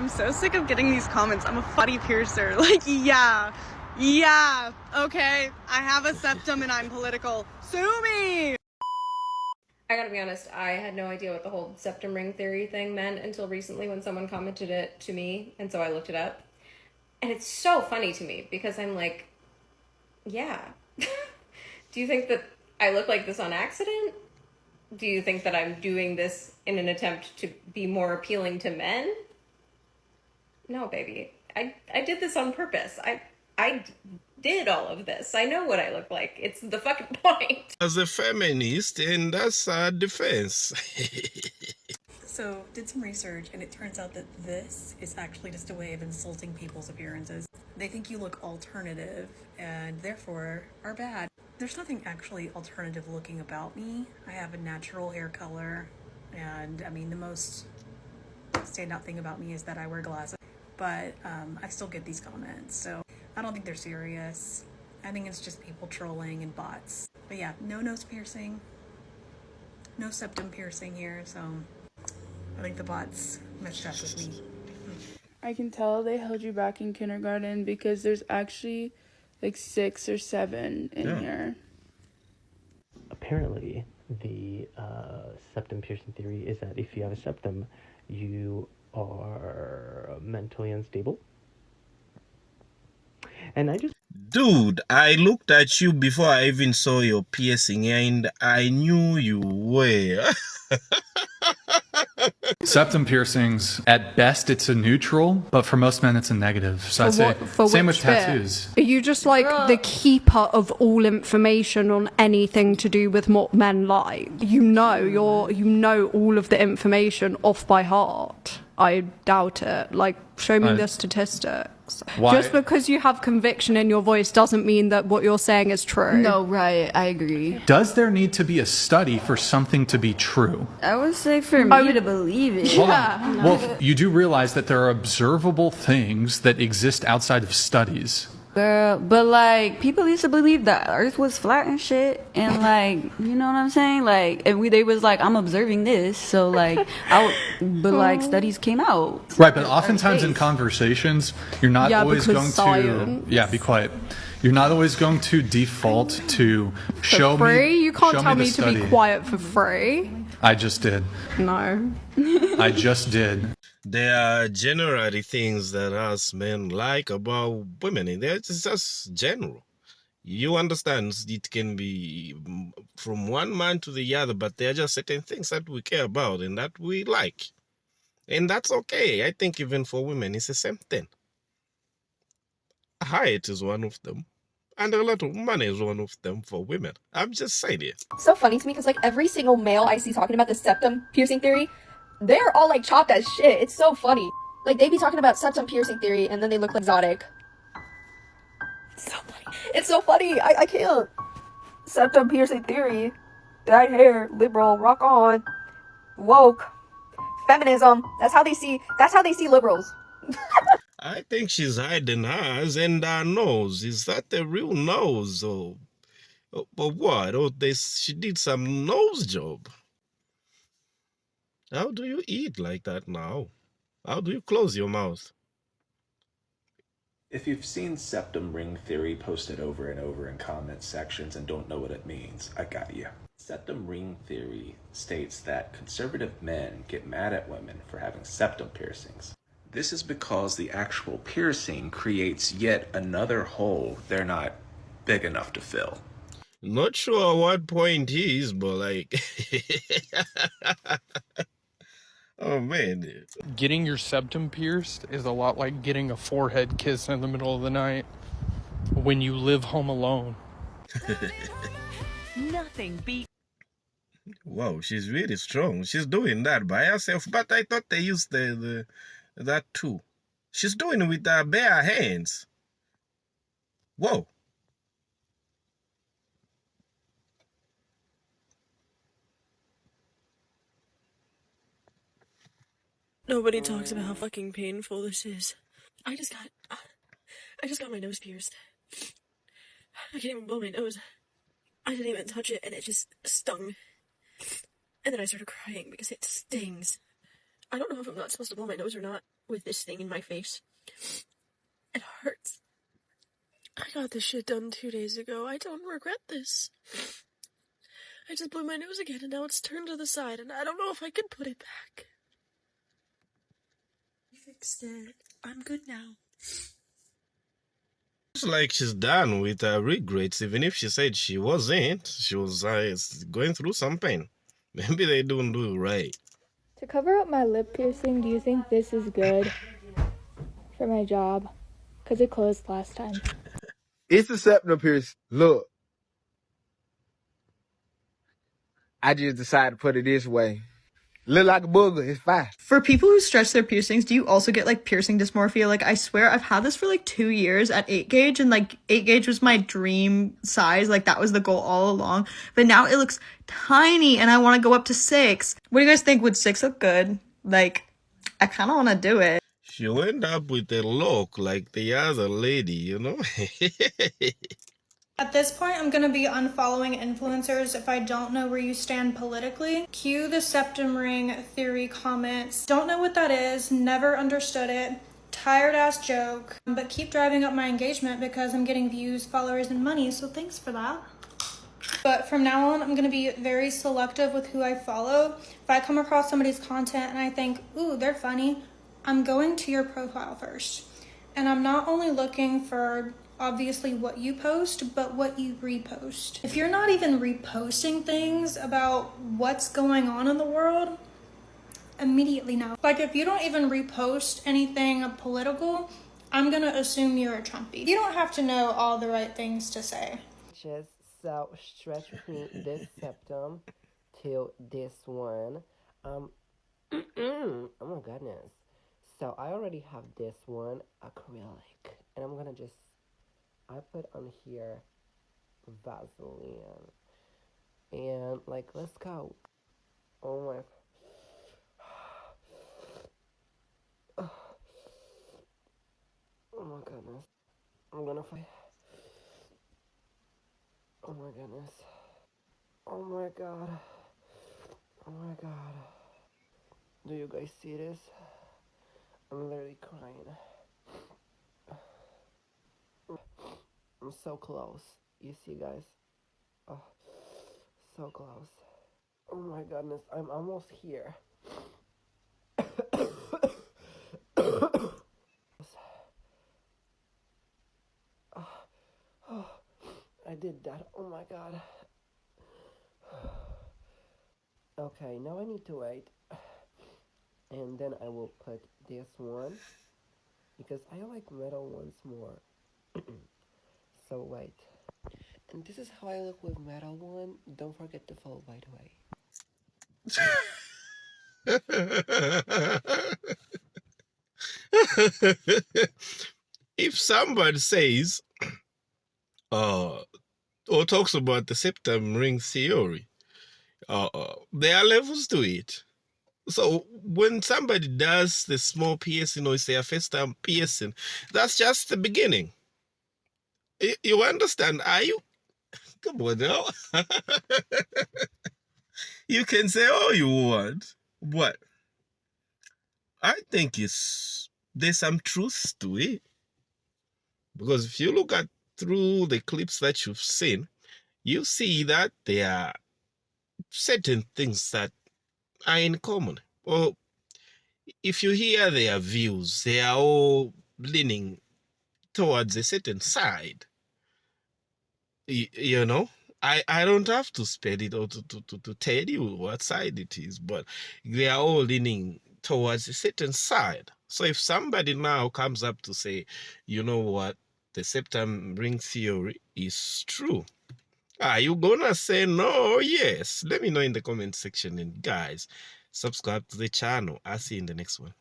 I'm so sick of getting these comments. I'm a body piercer. Like, yeah, okay. I have a septum and I'm political. Sue me! I gotta be honest, I had no idea what the whole septum ring theory thing meant until recently when someone commented it to me, and so I looked it up. And it's so funny to me because I'm like, yeah. Do you think that I look like this on accident? Do you think that I'm doing this in an attempt to be more appealing to men? No, baby. I did this on purpose. I did all of this. I know what I look like. It's the fucking point. As a feminist, and that's our defense. So, did some research, and it turns out that this is actually just a way of insulting people's appearances. They think you look alternative, and therefore are bad. There's nothing actually alternative looking about me. I have a natural hair color, and I mean, the most standout thing about me is that I wear glasses. But I still get these comments, so I don't think they're serious. I think it's just people trolling and bots. But yeah, no nose piercing, no septum piercing here, so I think the bots messed up with me. I can tell they held you back in kindergarten because there's actually like 6 or 7 in here. Apparently, the septum piercing theory is that if you have a septum, you are mentally unstable. And I just... Dude, I looked at you before I even saw your piercing, and I knew you were. Septum piercings, at best, it's a neutral, but for most men, it's a negative. So I'd say same with tattoos. Are you just like the keeper of all information on anything to do with what men like? You know all of the information off by heart. I doubt it. Like, show me the statistics. Why? Just because you have conviction in your voice doesn't mean that what you're saying is true. No, right, I agree. Does there need to be a study for something to be true? I would say for me to believe it. Hold on. Well, you do realize that there are observable things that exist outside of studies. Girl, but like people used to believe that Earth was flat and shit, and like, you know what I'm saying? Like, and they was like, I'm observing this, so like, but like studies came out. Right, but oftentimes in conversations, you're not always going to. Yeah, be quiet. You're not always going to default to show for free? me. You can't show tell me me the to be study. quiet for free. I just did. No. I just did. There are generally things that us men like about women, and it's just general. You understand it can be from one man to the other, but there are just certain things that we care about and that we like. And that's okay. I think even for women, it's the same thing. Height is one of them. And a lot of money is one of them for women. I'm just saying it. It's so funny to me because like every single male I see talking about the septum piercing theory, they're all like chopped as shit. It's so funny. Like they be talking about septum piercing theory and then they look like exotic. It's so funny. It's so funny. I can't. Septum piercing theory. Dyed hair. Liberal. Rock on. Woke. Feminism. That's how they see liberals. I think she's hiding hers and our nose. Is that the real nose? Or what? Or she did some nose job. How do you eat like that now? How do you close your mouth? If you've seen septum ring theory posted over and over in comment sections and don't know what it means, I got you. Septum ring theory states that conservative men get mad at women for having septum piercings. This is because the actual piercing creates yet another hole they're not big enough to fill. Not sure what point is, but like... Oh man. Getting your septum pierced is a lot like getting a forehead kiss in the middle of the night when you live home alone. Nothing beat. Wow, she's really strong. She's doing that by herself, but I thought they used that too. She's doing it with her bare hands. Whoa. Nobody talks about how fucking painful this is. I just got my nose pierced. I can't even blow my nose. I didn't even touch it and it just stung. And then I started crying because it stings. I don't know if I'm not supposed to blow my nose or not. with this thing in my face. It hurts. I got this shit done 2 days ago. I don't regret this. I just blew my nose again and now it's turned to the side and I don't know if I can put it back. I fixed it. I'm good now. It's like she's done with her regrets. Even if she said she wasn't, she was going through some pain. Maybe they don't do it right. To cover up my lip piercing, do you think this is good for my job? Because it closed last time. It's a septum piercing. Look. I just decided to put it this way. Look like a booger, it's fine. For people who stretch their piercings, do you also get like piercing dysmorphia? Like, I swear I've had this for like 2 years at 8 gauge, and like 8 gauge was my dream size. Like, that was the goal all along. But now it looks tiny and I want to go up to 6. What do you guys think? Would 6 look good? Like, I kind of want to do it. She'll end up with a look like the other lady, you know? At this point, I'm going to be unfollowing influencers if I don't know where you stand politically. Cue the septum ring theory comments. Don't know what that is, never understood it, tired ass joke, but keep driving up my engagement because I'm getting views, followers, and money, so thanks for that. But from now on, I'm going to be very selective with who I follow. If I come across somebody's content and I think, ooh, they're funny, I'm going to your profile first. And I'm not only looking for obviously what you post, but what you repost. If you're not even reposting things about what's going on in the world, immediately no. Like, if you don't even repost anything political, I'm gonna assume you're a Trumpy. You don't have to know all the right things to say. So stretch me this septum to this one. Oh my goodness. So I already have this one acrylic, and I'm gonna just I put on here Vaseline, and like, let's go. Oh my. Oh my goodness. I'm gonna fight. Oh my goodness. Oh my god. Oh my god. Do you guys see this? I'm literally crying. I'm so close. You see, guys? Oh, so close. Oh my goodness, I'm almost here. I did that. Oh my god. Okay, now I need to wait. And then I will put this one, because I like metal ones more. So wait. And this is how I look with metal one. Don't forget to follow, by the way. If somebody says, or talks about the septum ring theory, there are levels to it. So when somebody does the small piercing, or it's their first time piercing, that's just the beginning. You understand? Are you? Come on now. You can say all you want, but I think there's some truth to it. Because if you look through the clips that you've seen, you see that there are certain things that are in common. Or if you hear their views, they are all leaning towards a certain side. You know, I don't have to spell it or to tell you what side it is, but they are all leaning towards a certain side. So if somebody now comes up to say, you know what, the septum ring theory is true, are you gonna say no or yes? Let me know in the comment section. And guys, subscribe to the channel. I'll see you in the next one.